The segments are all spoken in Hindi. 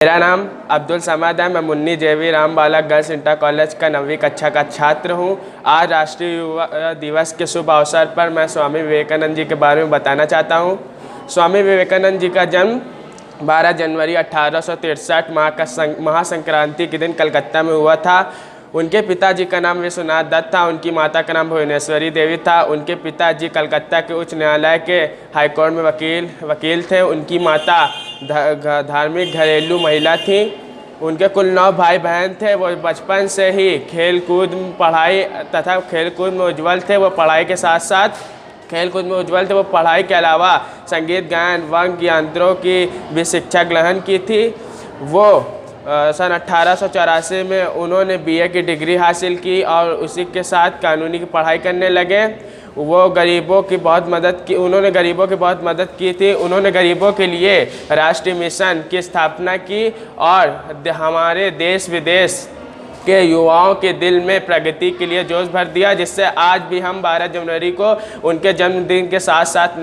मेरा नाम अब्दुल समद है। मैं मुन्नी जेवी राम बालक गर्ल्स इंटर कॉलेज का 9वीं कक्षा का छात्र हूं। आज राष्ट्रीय युवा दिवस के शुभ अवसर पर मैं स्वामी विवेकानंद जी के बारे में बताना चाहता हूं। स्वामी विवेकानंद जी का जन्म 12 जनवरी 1863 महासंक्रांति के दिन कलकत्ता में हुआ था। उनके पिताजी का नाम विश्वनाथ दत्त था। उनकी माता का नाम भुवनेश्वरी देवी था। उनके पिताजी कलकत्ता के उच्च न्यायालय के हाईकोर्ट में वकील थे। उनकी माता धार्मिक घरेलू महिला थी। उनके कुल 9 भाई बहन थे। वो बचपन से ही खेलकूद पढ़ाई तथा खेलकूद में उज्ज्वल थे। वो पढ़ाई के साथ साथ खेलकूद में उज्ज्वल थे। वो पढ़ाई के अलावा संगीत गायन वाद्य यंत्रों की भी शिक्षा ग्रहण की थी। वो सन 1884 में उन्होंने बीए की डिग्री हासिल की और उसी के साथ कानूनी की पढ़ाई करने लगे। वो गरीबों की बहुत मदद की उन्होंने गरीबों की बहुत मदद की थी। उन्होंने गरीबों के लिए राष्ट्रीय मिशन की स्थापना की और हमारे देश विदेश के युवाओं के दिल में प्रगति के लिए जोश भर दिया, जिससे आज भी हम 12 जनवरी को उनके जन्मदिन के साथ साथ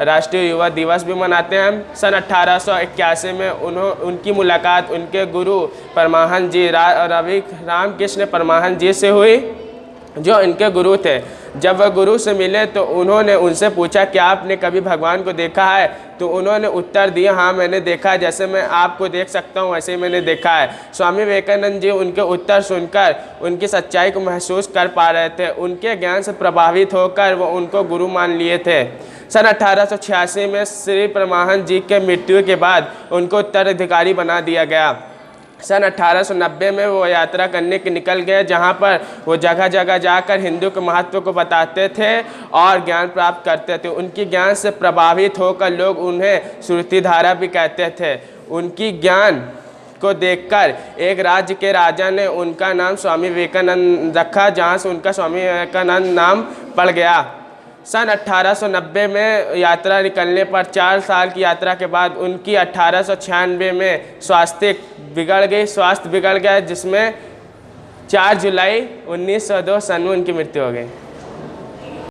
राष्ट्रीय युवा दिवस भी मनाते हैं। सन 1881 में उनकी मुलाकात उनके गुरु परमाहंस जी रवि रामकृष्ण परमाहंस जी से हुई, जो इनके गुरु थे। जब वह गुरु से मिले तो उन्होंने उनसे पूछा कि आपने कभी भगवान को देखा है? तो उन्होंने उत्तर दिया, हाँ मैंने देखा है, जैसे मैं आपको देख सकता हूँ वैसे ही मैंने देखा है। स्वामी विवेकानंद जी उनके उत्तर सुनकर उनकी सच्चाई को महसूस कर पा रहे थे। उनके ज्ञान से प्रभावित होकर वो उनको गुरु मान लिए थे। सन 1886 में श्री परमाहंस जी के मृत्यु के बाद उनको उत्तराधिकारी बना दिया गया। सन 1890 में वो यात्रा करने के निकल गए, जहाँ पर वो जगह जगह जाकर हिंदू के महत्व को बताते थे और ज्ञान प्राप्त करते थे। उनकी ज्ञान से प्रभावित होकर लोग उन्हें श्रुतिधारा भी कहते थे। उनकी ज्ञान को देखकर एक राज्य के राजा ने उनका नाम स्वामी विवेकानंद रखा, जहाँ से उनका स्वामी विवेकानंद नाम पड़ गया। सन 1890 में यात्रा निकलने पर 4 साल की यात्रा के बाद उनकी 1896 में स्वास्थ्य बिगड़ गया, जिसमें 4 जुलाई 1902 सन में उनकी मृत्यु हो गई।